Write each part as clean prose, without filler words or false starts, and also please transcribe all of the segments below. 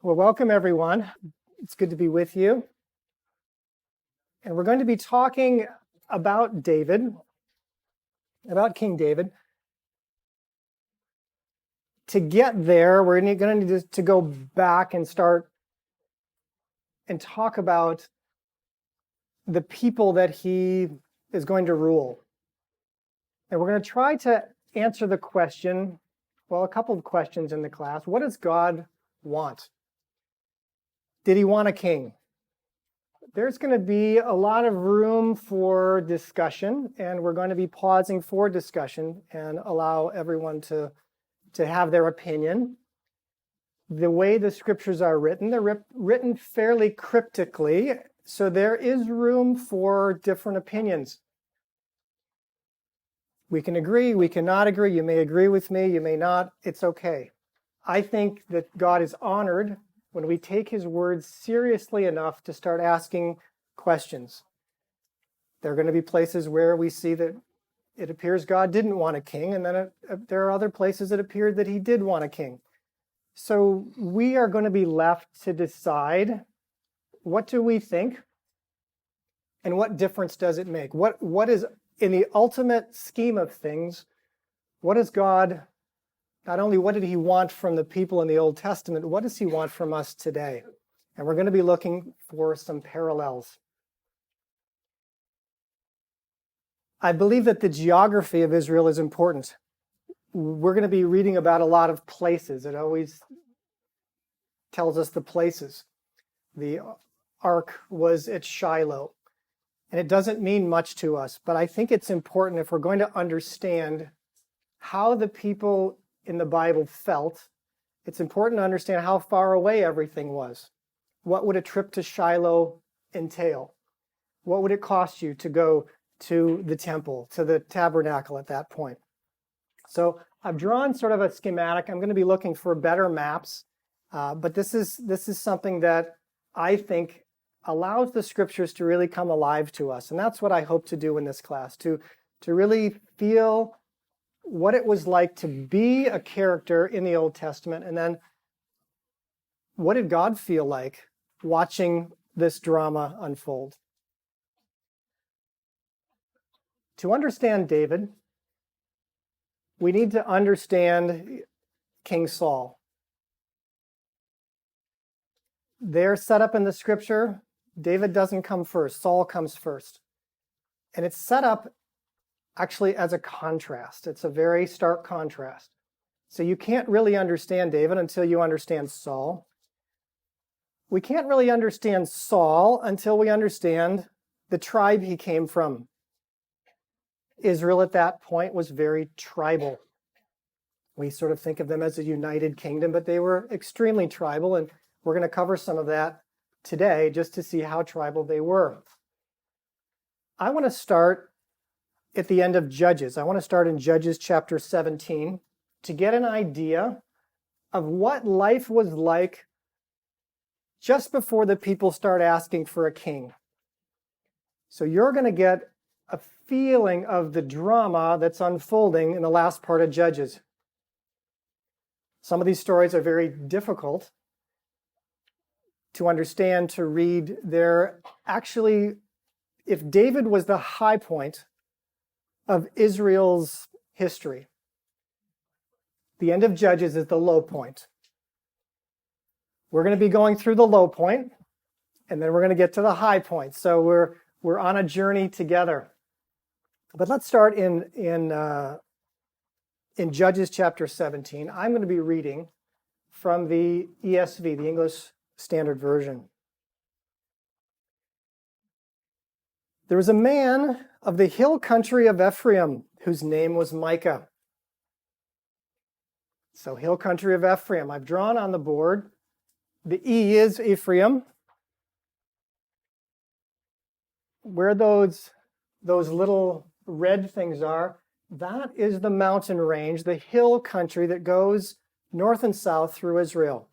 Well, welcome everyone. It's good to be with you. And we're going to be talking about David, about King David. To get there, we're going to need to go back and start and talk about the people that he is going to rule. And we're going to try to answer the question, well, a couple of questions in the class. What does God want? Did he want a king? There's going to be a lot of room for discussion, and we're going to be pausing for discussion and allow everyone to have their opinion. The way the scriptures are written, they're written fairly cryptically, so there is room for different opinions. We can agree, we cannot agree. You may agree with me, you may not. It's okay. I think that God is honored when we take his words seriously enough to start asking questions. There are going to be places where we see that it appears God didn't want a king, and then there are other places that appeared that he did want a king. So we are going to be left to decide, what do we think, and what difference does it make? What is, in the ultimate scheme of things, what is God? Not only what did he want from the people in the Old Testament, what does he want from us today? And we're going to be looking for some parallels. I believe that the geography of Israel is important. We're going to be reading about a lot of places. It always tells us the places. The ark was at Shiloh, and it doesn't mean much to us, but I think it's important if we're going to understand how the people in the Bible felt. It's important to understand how far away everything was. What would a trip to Shiloh entail? What would it cost you to go to the temple, to the tabernacle at that point? So I've drawn sort of a schematic. I'm going to be looking for better maps, but this is something that I think allows the scriptures to really come alive to us. And that's what I hope to do in this class, to really feel what it was like to be a character in the Old Testament, and then what did God feel like watching this drama unfold? To understand David, we need to understand King Saul. They're set up in the scripture. David doesn't come first. Saul comes first. And it's set up actually as a contrast. It's a very stark contrast. So you can't really understand David until you understand Saul. We can't really understand Saul until we understand the tribe he came from. Israel at that point was very tribal. We sort of think of them as a united kingdom, but they were extremely tribal, and we're going to cover some of that today just to see how tribal they were. I want to start at the end of Judges. I want to start in Judges chapter 17 to get an idea of what life was like just before the people start asking for a king. So you're going to get a feeling of the drama that's unfolding in the last part of Judges. Some of these stories are very difficult to understand, to read. They're actually, if David was the high point of Israel's history, the end of Judges is the low point. We're going to be going through the low point, and then we're going to get to the high point. So we're on a journey together. But let's start in Judges chapter 17. I'm going to be reading from the ESV, the English Standard Version. There was a man of the hill country of Ephraim whose name was Micah. So hill country of Ephraim, I've drawn on the board. The E is Ephraim. Where those little red things are, that is the mountain range, the hill country that goes north and south through Israel.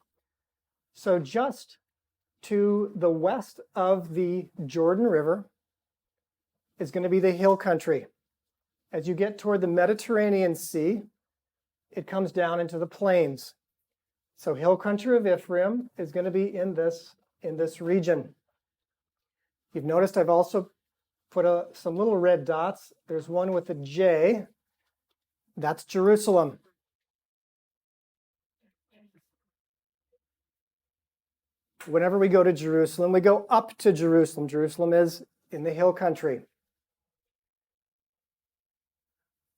So just to the west of the Jordan River is going to be the hill country. As you get toward the Mediterranean Sea, it comes down into the plains. So hill country of Ephraim is going to be in this region. You've noticed I've also put some little red dots. There's one with a J. That's Jerusalem. Whenever we go to Jerusalem, we go up to Jerusalem. Jerusalem is in the hill country.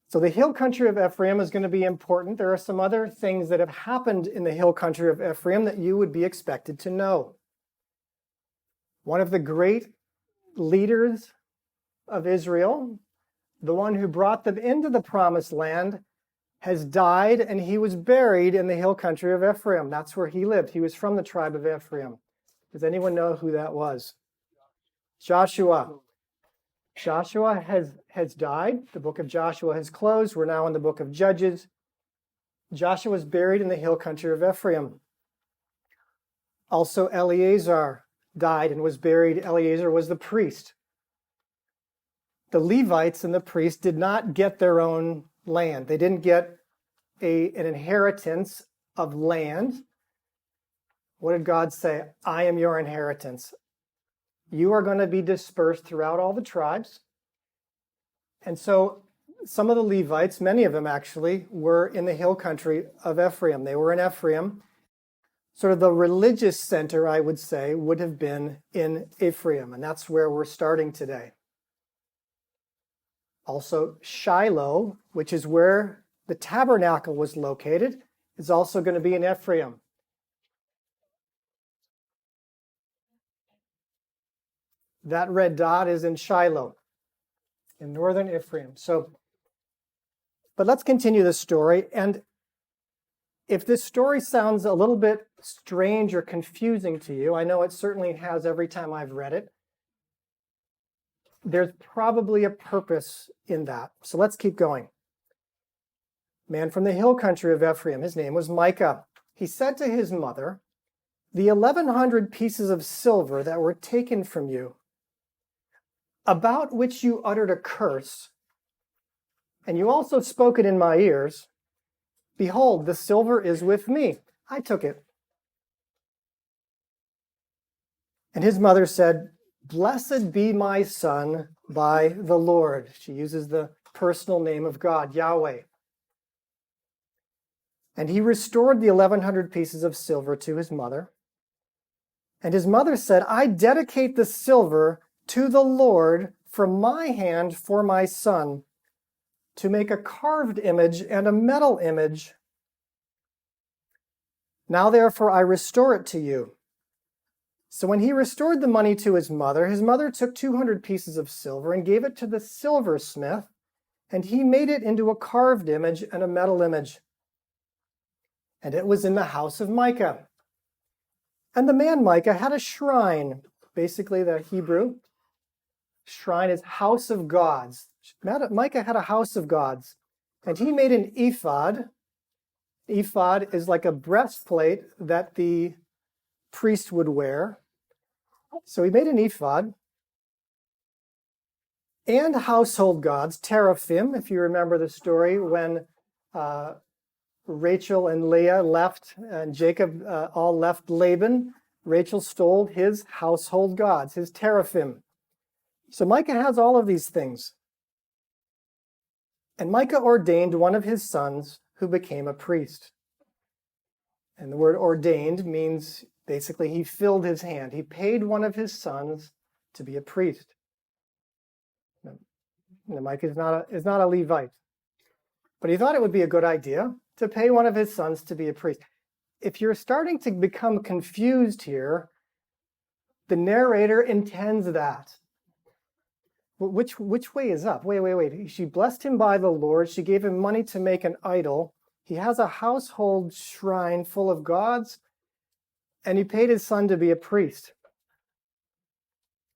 So the hill country of Ephraim is going to be important. There are some other things that have happened in the hill country of Ephraim that you would be expected to know. One of the great leaders of Israel, the one who brought them into the promised land, has died, and he was buried in the hill country of Ephraim. That's where he lived. He was from the tribe of Ephraim. Does anyone know who that was? Joshua. Joshua has died. The book of Joshua has closed. We're now in the book of Judges. Joshua was buried in the hill country of Ephraim. Also, Eleazar died and was buried. Eleazar was the priest. The Levites and the priests did not get their own land. They didn't get an inheritance of land. What did God say? I am your inheritance. You are going to be dispersed throughout all the tribes. And so some of the Levites, many of them actually, were in the hill country of Ephraim. They were in Ephraim. Sort of the religious center, I would say, would have been in Ephraim. And that's where we're starting today. Also, Shiloh, which is where the tabernacle was located, is also going to be in Ephraim. That red dot is in Shiloh, in northern Ephraim. But let's continue the story. And if this story sounds a little bit strange or confusing to you, I know it certainly has every time I've read it, there's probably a purpose in that. So let's keep going. Man from the hill country of Ephraim, his name was Micah. He said to his mother, "The 1,100 pieces of silver that were taken from you, about which you uttered a curse, and you also spoke it in my ears, behold, the silver is with me. I took it." And his mother said, "Blessed be my son by the Lord." She uses the personal name of God, Yahweh. And he restored the 1,100 pieces of silver to his mother. And his mother said, "I dedicate the silver to the Lord from my hand for my son, to make a carved image and a metal image. Now therefore I restore it to you." So when he restored the money to his mother took 200 pieces of silver and gave it to the silversmith, and he made it into a carved image and a metal image. And it was in the house of Micah. And the man Micah had a shrine. Basically, the Hebrew shrine is house of gods. Micah had a house of gods. And he made an ephod. Ephod is like a breastplate that the priest would wear. So he made an ephod. And household gods, teraphim, if you remember the story when Rachel and Leah left and Jacob all left Laban. Rachel stole his household gods, his teraphim. So Micah has all of these things. And Micah ordained one of his sons who became a priest. And the word ordained means basically he filled his hand. He paid one of his sons to be a priest. Now, Micah is not a Levite. But he thought it would be a good idea to pay one of his sons to be a priest. If you're starting to become confused here, the narrator intends that. Which way is up? Wait. She blessed him by the Lord. She gave him money to make an idol. He has a household shrine full of gods, and he paid his son to be a priest.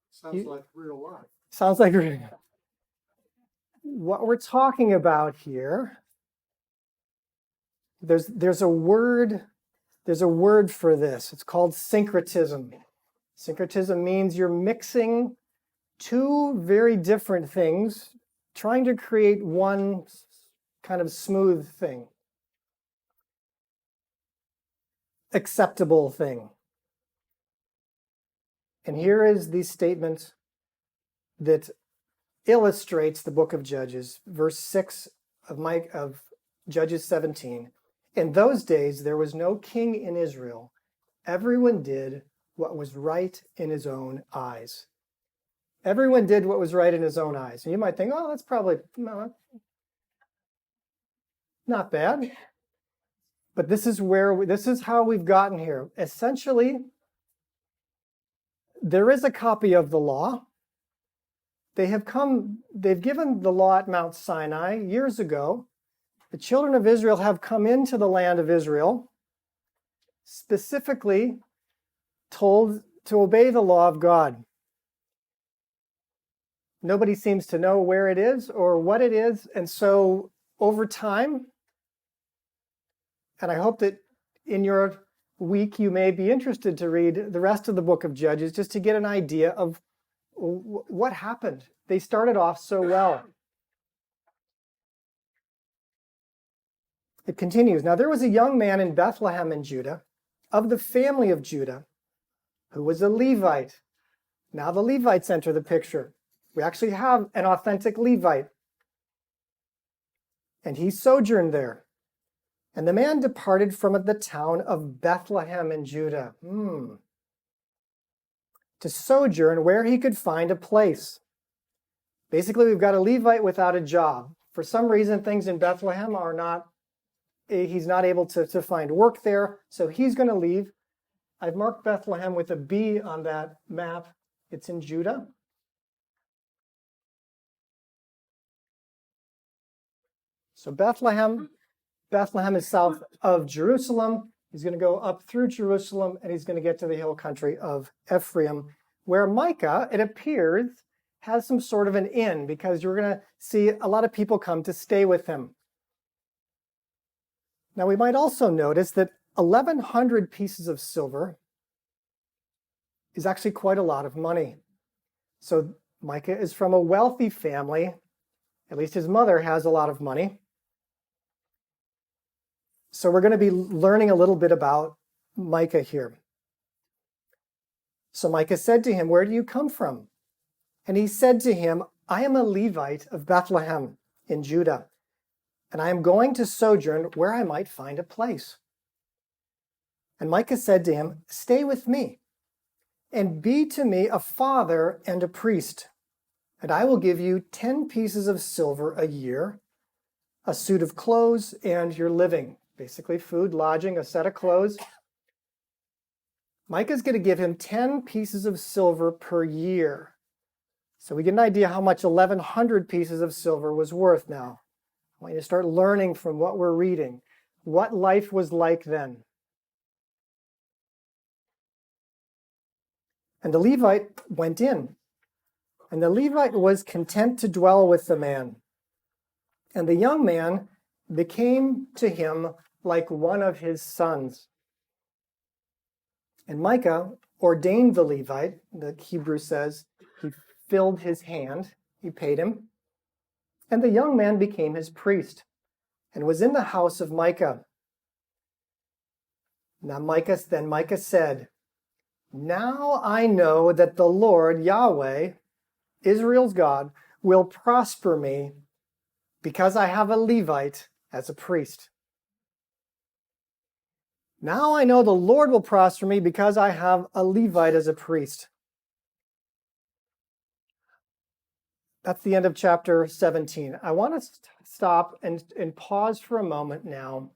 Sounds like real life. Sounds like real life. What we're talking about here, there's a word for this. It's called syncretism. Syncretism means you're mixing two very different things, trying to create one kind of smooth thing. acceptable thing. And here is the statement that illustrates the book of Judges, verse 6 of Judges 17. In those days, there was no king in Israel. Everyone did what was right in his own eyes. Everyone did what was right in his own eyes. And you might think, oh, that's probably not bad. But this is how we've gotten here. Essentially, there is a copy of the law. They've given the law at Mount Sinai years ago. The children of Israel have come into the land of Israel, specifically told to obey the law of God. Nobody seems to know where it is or what it is. And so over time, and I hope that in your week you may be interested to read the rest of the book of Judges just to get an idea of what happened. They started off so well. It continues. Now there was a young man in Bethlehem in Judah, of the family of Judah, who was a Levite. Now the Levites enter the picture. We actually have an authentic Levite. And he sojourned there. And the man departed from the town of Bethlehem in Judah, to sojourn where he could find a place. Basically, we've got a Levite without a job. For some reason, things in Bethlehem he's not able to find work there, so he's going to leave. I've marked Bethlehem with a B on that map. It's in Judah. So Bethlehem is south of Jerusalem. He's going to go up through Jerusalem, and he's going to get to the hill country of Ephraim, where Micah, it appears, has some sort of an inn, because you're going to see a lot of people come to stay with him. Now, we might also notice that 1,100 pieces of silver is actually quite a lot of money. So Micah is from a wealthy family. At least his mother has a lot of money. So we're going to be learning a little bit about Micah here. So Micah said to him, "Where do you come from?" And he said to him, "I am a Levite of Bethlehem in Judah, and I am going to sojourn where I might find a place." And Micah said to him, "Stay with me, and be to me a father and a priest, and I will give you 10 pieces of silver a year, a suit of clothes, and your living." Basically food, lodging, a set of clothes. Micah's going to give him 10 pieces of silver per year. So we get an idea how much 1,100 pieces of silver was worth now. I want you to start learning from what we're reading, what life was like then. And the Levite went in, and the Levite was content to dwell with the man. And the young man became to him like one of his sons. And Micah ordained the Levite, the Hebrew says, he filled his hand, he paid him, and the young man became his priest, and was in the house of Micah. Then Micah said, "Now I know that the Lord, Yahweh, Israel's God, will prosper me, because I have a Levite as a priest." Now I know the Lord will prosper me because I have a Levite as a priest. That's the end of chapter 17. I want us to stop and pause for a moment now.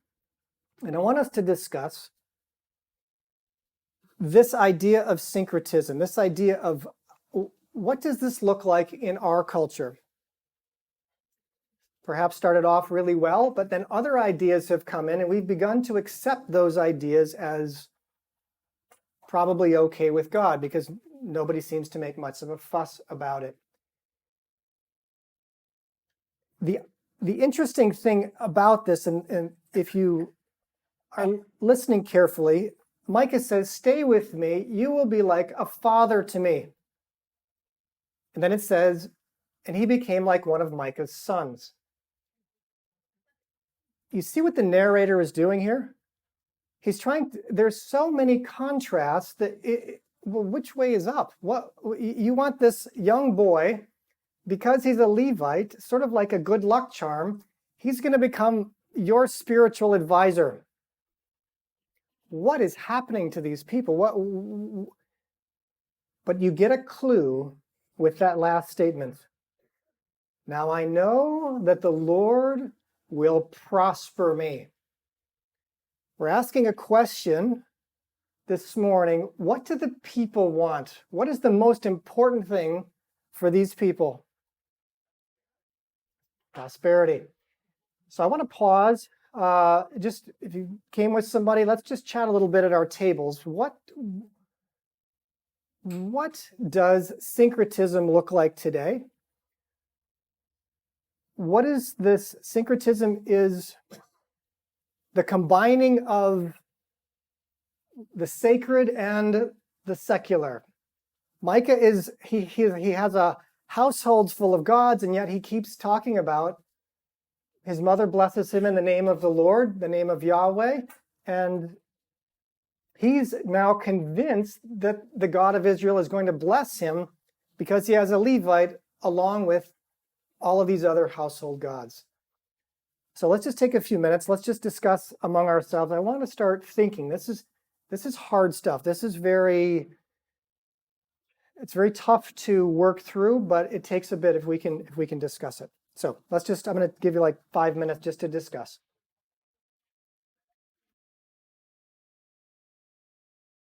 And I want us to discuss this idea of syncretism, this idea of what does this look like in our culture? Perhaps started off really well, but then other ideas have come in and we've begun to accept those ideas as probably okay with God because nobody seems to make much of a fuss about it. The interesting thing about this, and if you are listening carefully, Micah says, "Stay with me, you will be like a father to me." And then it says, "And he became like one of Micah's sons." You see what the narrator is doing here? There's so many contrasts that, well, which way is up? What you want this young boy, because he's a Levite, sort of like a good luck charm, he's going to become your spiritual advisor. What is happening to these people? But you get a clue with that last statement. Now I know that the Lord will prosper me. We're asking a question this morning. What do the people want? What is the most important thing for these people? Prosperity. So I want to pause. Just if you came with somebody, let's just chat a little bit at our tables. What does syncretism look like today? What is this? Syncretism is the combining of the sacred and the secular. Micah he has a household full of gods, and yet he keeps talking about his mother blesses him in the name of the Lord, the name of Yahweh, and he's now convinced that the God of Israel is going to bless him because he has a Levite along with all of these other household gods. So let's just take a few minutes. Let's just discuss among ourselves. I want to start thinking. This is hard stuff. It's very tough to work through, but it takes a bit if we can discuss it. So I'm going to give you like 5 minutes just to discuss.